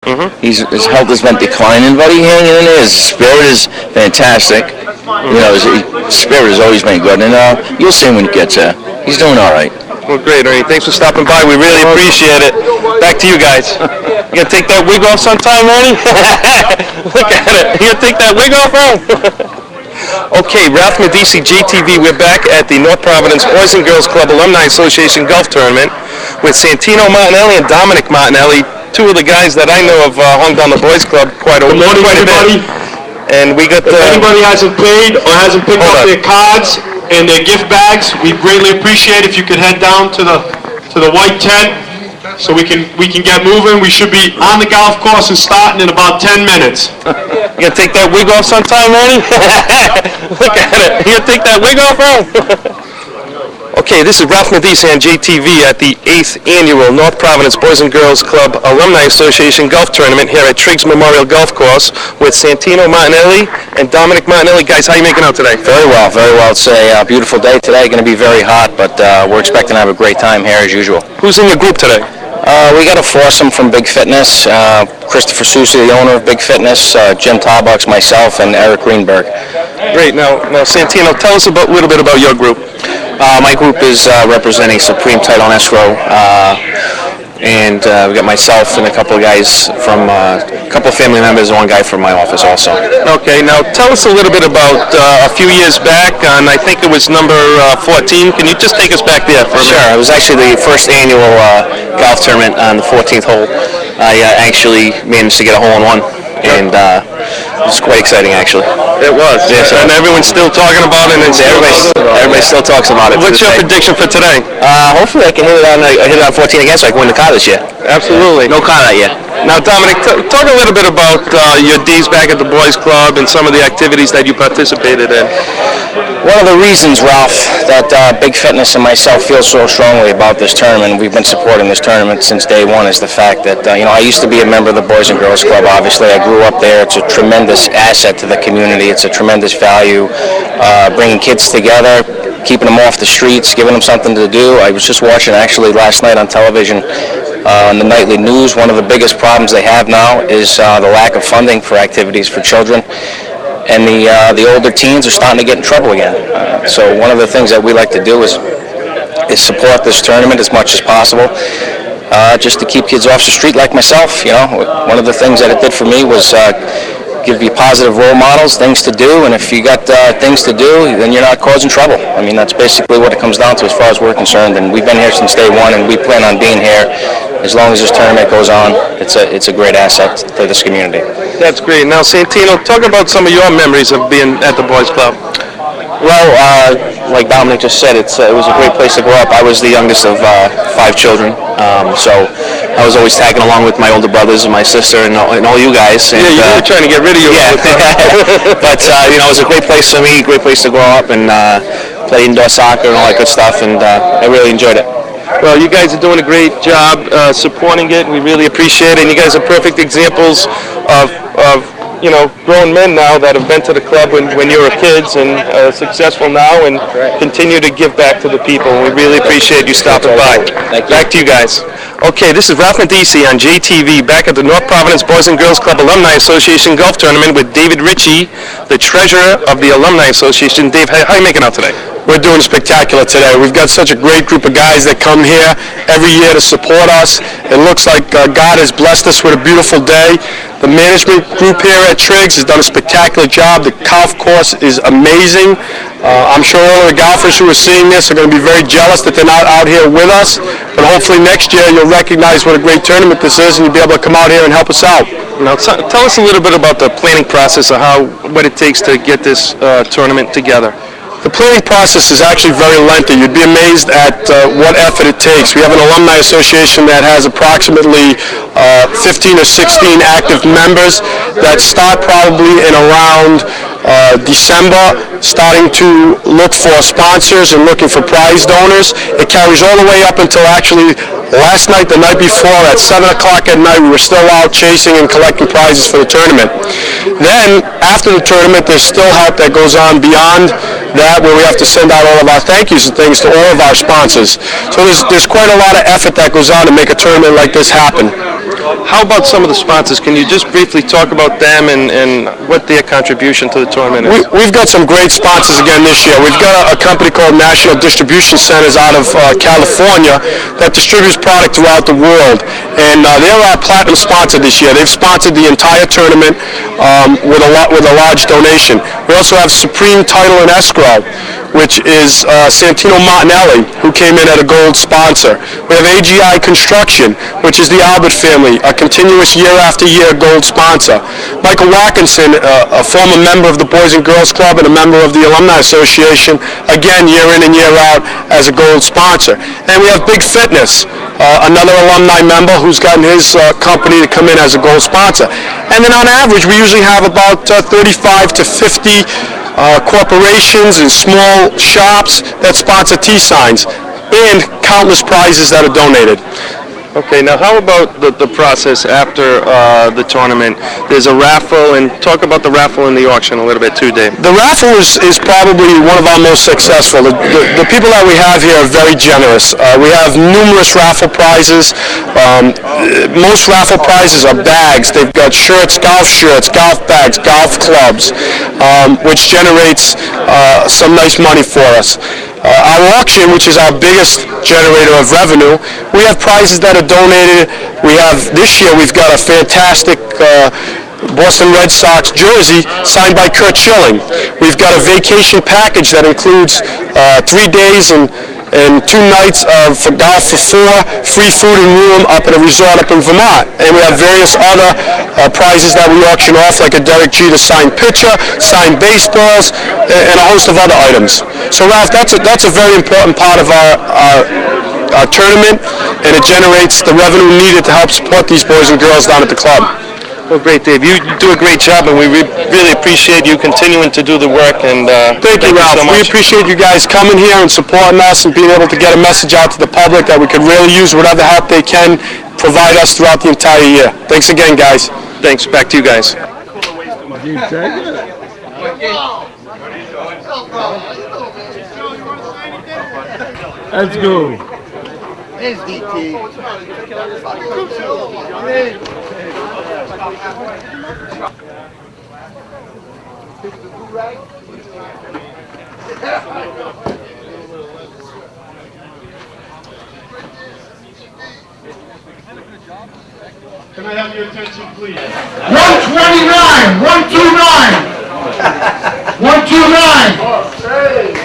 His health has been declining, but he's hanging in there. His spirit is fantastic. His spirit has always been good, and you'll see him when he gets there. He's doing all right. Well, great, Ernie. Thanks for stopping by. We really appreciate it. Back to you guys. You gonna take that wig off sometime, Ernie? Look at it. You gonna take that wig off, Ernie? Okay, Ralph Medici, JTV. We're back at the North Providence Boys and Girls Club Alumni Association Golf Tournament with Santino Martinelli and Dominic Martinelli, two of the guys that I know have hung down the Boys Club quite a bit. Good morning, everybody. And we got if anybody hasn't paid or hasn't picked up their cards and their gift bags, we greatly appreciate if you could head down to the white tent so we can get moving. We should be on the golf course and starting in about 10 minutes. You gonna take that wig off sometime, Ernie? Look at it. You gonna take that wig off, Ernie? Okay, this is Ralph Medici on JTV at the 8th Annual North Providence Boys and Girls Club Alumni Association Golf Tournament here at Triggs Memorial Golf Course with Santino Martinelli and Dominic Martinelli. Guys, how are you making out today? Very well, very well. It's a beautiful day today. Going to be very hot, but we're expecting to have a great time here as usual. Who's in your group today? We got a foursome from Big Fitness. Christopher Sousa, the owner of Big Fitness, Jim Tarbucks, myself, and Eric Greenberg. Great. Now Santino, tell us a little bit about your group. My group is representing Supreme Title and Escrow, and we got myself and a couple of guys from a couple of family members and one guy from my office also. Okay, now tell us a little bit about a few years back on, I think it was number 14. Can you just take us back there for a minute? Sure. It was actually the first annual golf tournament on the 14th hole. I actually managed to get a hole-in-one, and it was quite exciting, actually. It was. Yes, and everyone's still talking about it. And everybody still talks about it. What's your prediction for today? Hopefully I can hit it on 14 again so I can win the car this year. Absolutely. No car out yet. Now, Dominic, talk a little bit about your days back at the Boys Club and some of the activities that you participated in. One of the reasons, Ralph, that Big Fitness and myself feel so strongly about this tournament, we've been supporting this tournament since day one, is the fact that, I used to be a member of the Boys and Girls Club, obviously. I grew up there. It's a tremendous asset to the community. It's a tremendous value, bringing kids together, keeping them off the streets, giving them something to do. I was just watching, actually, last night on television, on the nightly news, one of the biggest problems they have now is the lack of funding for activities for children. And the older teens are starting to get in trouble again. So one of the things that we like to do is support this tournament as much as possible, just to keep kids off the street like myself. One of the things that it did for me was give you positive role models, things to do, and if you got things to do, then you're not causing trouble. I mean, that's basically what it comes down to as far as we're concerned, and we've been here since day one, and we plan on being here as long as this tournament goes on. It's a great asset to this community. That's great. Now, Santino, talk about some of your memories of being at the Boys Club. Well, like Dominic just said, it was a great place to grow up. I was the youngest of 5 children, so I was always tagging along with my older brothers and my sister and all you guys. And, you were trying to get rid of you. Yeah, but it was a great place for me, great place to grow up and play indoor soccer and all that good stuff, and I really enjoyed it. Well, you guys are doing a great job supporting it. We really appreciate it, and you guys are perfect examples of grown men now that have been to the club when you were kids and successful now and continue to give back to the people. We really appreciate you stopping by. Back to you guys. Okay, this is Ralph Medici on JTV back at the North Providence Boys and Girls Club Alumni Association Golf Tournament with David Ritchie, the treasurer of the Alumni Association. Dave, how are you making out today? We're doing spectacular today. We've got such a great group of guys that come here every year to support us. It looks like God has blessed us with a beautiful day. The management group here at Triggs has done a spectacular job. The golf course is amazing. I'm sure all of the golfers who are seeing this are going to be very jealous that they're not out here with us. But hopefully next year you'll recognize what a great tournament this is and you'll be able to come out here and help us out. Now, tell us a little bit about the planning process of what it takes to get this tournament together. The planning process is actually very lengthy. You'd be amazed at what effort it takes. We have an alumni association that has approximately 15 or 16 active members that start probably in around December, starting to look for sponsors and looking for prize donors. It carries all the way up until actually Last night, the night before, at 7 o'clock at night, we were still out chasing and collecting prizes for the tournament. Then, after the tournament, there's still help that goes on beyond that, where we have to send out all of our thank yous and things to all of our sponsors. So there's quite a lot of effort that goes on to make a tournament like this happen. How about some of the sponsors? Can you just briefly talk about them and what their contribution to the tournament is? We've got some great sponsors again this year. We've got a company called National Distribution Centers out of California that distributes product throughout the world. And they're our platinum sponsor this year. They've sponsored the entire tournament with a large donation. We also have Supreme Title and Escrow, which is Santino Martinelli, who came in at a gold sponsor. We have AGI Construction, which is the Albert family, a continuous year-after-year gold sponsor. Michael Watkinson, a former member of the Boys and Girls Club and a member of the Alumni Association, again, year in and year out as a gold sponsor. And we have Big Fitness, another alumni member who's gotten his company to come in as a gold sponsor. And then on average, we usually have about 35 to 50 corporations and small shops that sponsor T-signs and countless prizes that are donated. Okay, now how about the process after the tournament? There's a raffle, and talk about the raffle and the auction a little bit too, Dave. The raffle is probably one of our most successful. The people that we have here are very generous. We have numerous raffle prizes. Most raffle prizes are bags. They've got shirts, golf bags, golf clubs, which generates some nice money for us. Our auction, which is our biggest generator of revenue, we have prizes that are donated. This year we've got a fantastic Boston Red Sox jersey signed by Kurt Schilling. We've got a vacation package that includes 3 days and 2 nights for golf for 4, free food and room up at a resort up in Vermont. And we have various other prizes that we auction off, like a Derek Jeter signed pitcher, signed baseballs, and a host of other items. So Ralph, that's a very important part of our tournament, and it generates the revenue needed to help support these boys and girls down at the club. Well, great, Dave. You do a great job, and we really appreciate you continuing to do the work. And thank you, Ralph. So much. We appreciate you guys coming here and supporting us and being able to get a message out to the public that we could really use whatever help they can provide us throughout the entire year. Thanks again, guys. Thanks. Back to you guys. Let's go. There's DT. Can I have your attention, please? 129, 129. 129.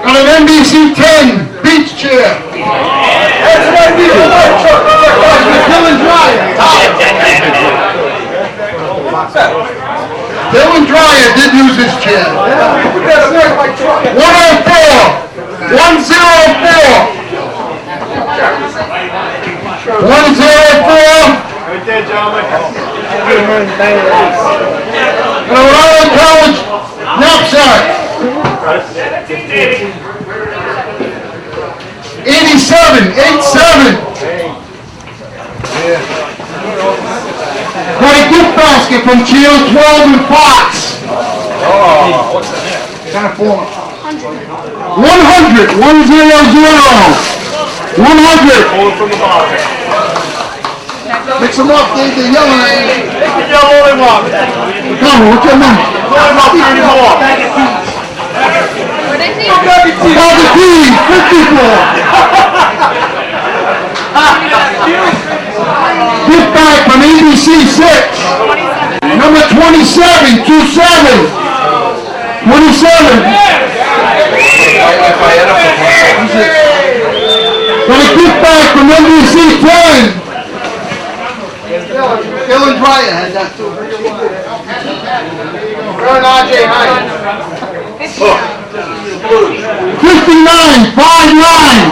On an NBC 10 beach chair. That's right, Dylan Dreyer did use his chair. 104. 104. 104. Right there, gentlemen. And a Rhode College knapsack. 87. 87. Got a gift basket from Channel 12 and Fox. Oh, what's that? Kind of form. 100. 100. 100. Pull it from the bottom. Mix them up, Dave. They're yelling at you. Yell all they want. Come on, what's your number? Pull them up, turn him off. About the team, 54. Gift bag from ABC 6. Number 27, 27. 27. Got a gift bag from NBC 10. Dylan Dreyer had that too. Run RJ High. 59, 59.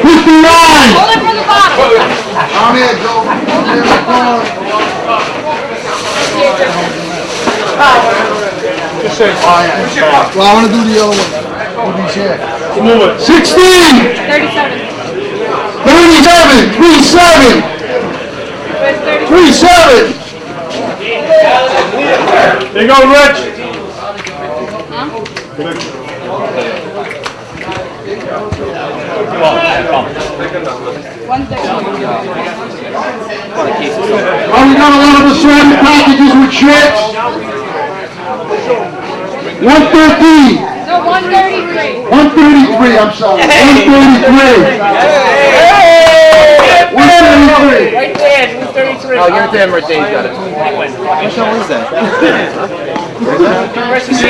59. Hold it from the bottom. I'm here, Joe. Just say, Well, I want to do the other one. Move it. 16. 37. 37. 37. 37. There you go, Rich. Oh, we got a lot of assorted packages with shirts. 113. No, 133. 133, I'm sorry. 133. 133. Right there, 233. I'll give it to him right there, he's got it. What show is that? 152.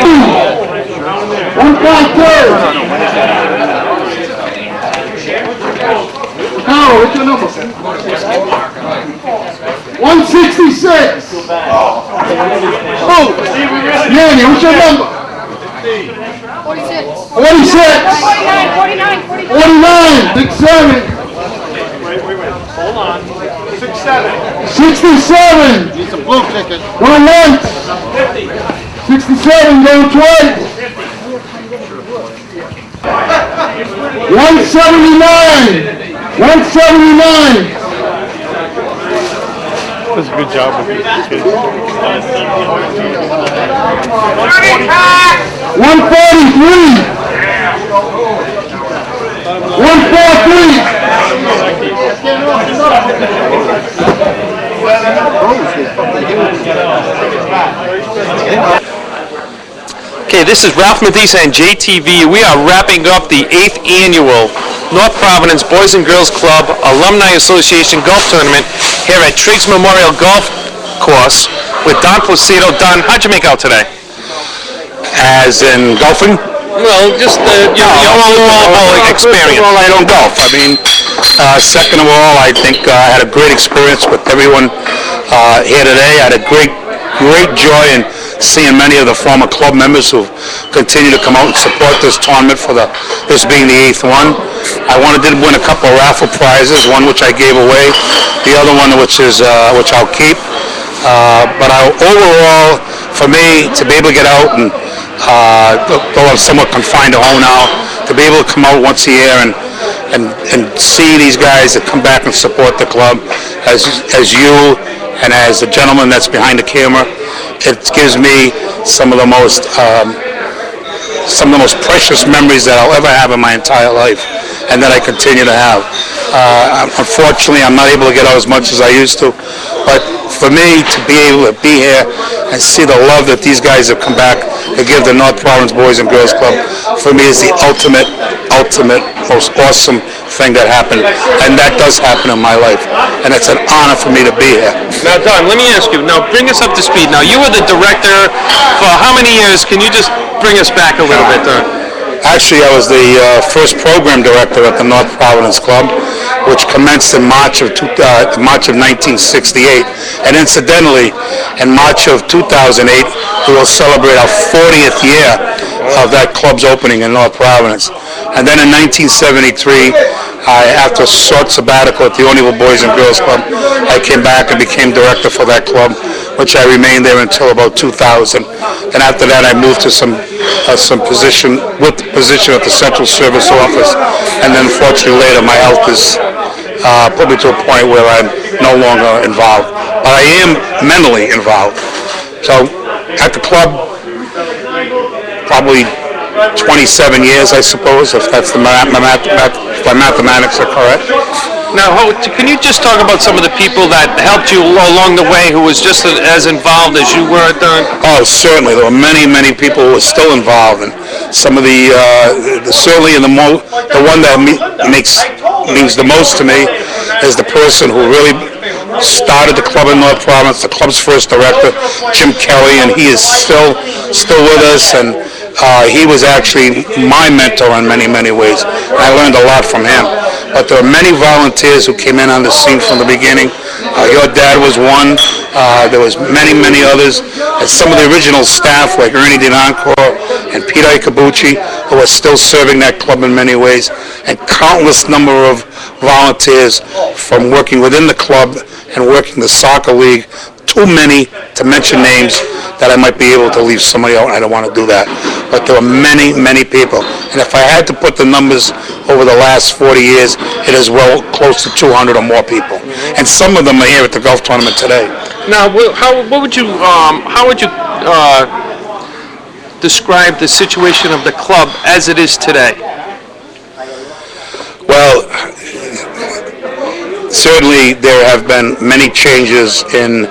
Carol, what's your number? 166. Oh, Yanni, what's your number? 46. 46. 49, 49, 49. 49. 67. Hold on. 67. 67. It's a blue ticket. Going once. 67, going twice. 179. 179. That's a good job with these kids. 143. 143. Okay, this is Ralph Medisa and JTV. We are wrapping up the 8th annual North Providence Boys and Girls Club Alumni Association Golf Tournament here at Triggs Memorial Golf Course with Don Placido. Don, how'd you make out today? As in golfing? Well, just your overall experience. First of all, I don't golf. I mean, second of all, I think I had a great experience with everyone here today. I had a great joy in seeing many of the former club members who continue to come out and support this tournament for this being the 8th one. I did win a couple of raffle prizes, one which I gave away, the other one which I'll keep. But overall, for me, to be able to get out and though I'm somewhat confined to home now, to be able to come out once a year and see these guys that come back and support the club, as you and as the gentleman that's behind the camera, it gives me some of the most precious memories that I'll ever have in my entire life, and that I continue to have. Unfortunately, I'm not able to get out as much as I used to, but for me to be able to be here and see the love that these guys have come back to give the North Providence Boys and Girls Club, for me is the ultimate, most awesome thing that happened, and that does happen in my life, and it's an honor for me to be here. Now, Don, let me ask you. Now, bring us up to speed. Now, you were the director for how many years? Can you just bring us back a little bit, Don? Actually, I was the first program director at the North Providence Club, which commenced in March of 1968. And incidentally, in March of 2008, we will celebrate our 40th year of that club's opening in North Providence. And then in 1973, after a short sabbatical at the Oneyville Boys and Girls Club, I came back and became director for that club, which I remained there until about 2000. And after that, I moved to some position at the Central Service Office. And then, fortunately, later, my health has put me to a point where I'm no longer involved. But I am mentally involved. So, at the club, probably 27 years, I suppose, if that's the my mathematics are correct. Now, can you just talk about some of the people that helped you along the way who was just as involved as you were, Don? Oh, certainly. There were many people who were still involved, and some of certainly the one that means the most to me is the person who really started the club in North Providence, the club's first director, Jim Kelly, and he is still with us, and he was actually my mentor in many ways. I learned a lot from him. But there were many volunteers who came in on the scene from the beginning. Your dad was one. There was many others. And some of the original staff, like Ernie DeNoncourt and Peter Icabucci, who are still serving that club in many ways. And countless number of volunteers from working within the club and working the soccer league. Too many to mention names that I might be able to leave somebody out, and I don't want to do that. But there are many, many people. And if I had to put the numbers over the last 40 years, it is well close to 200 or more people. And some of them are here at the golf tournament today. Now, how would you describe the situation of the club as it is today? Well, certainly there have been many changes in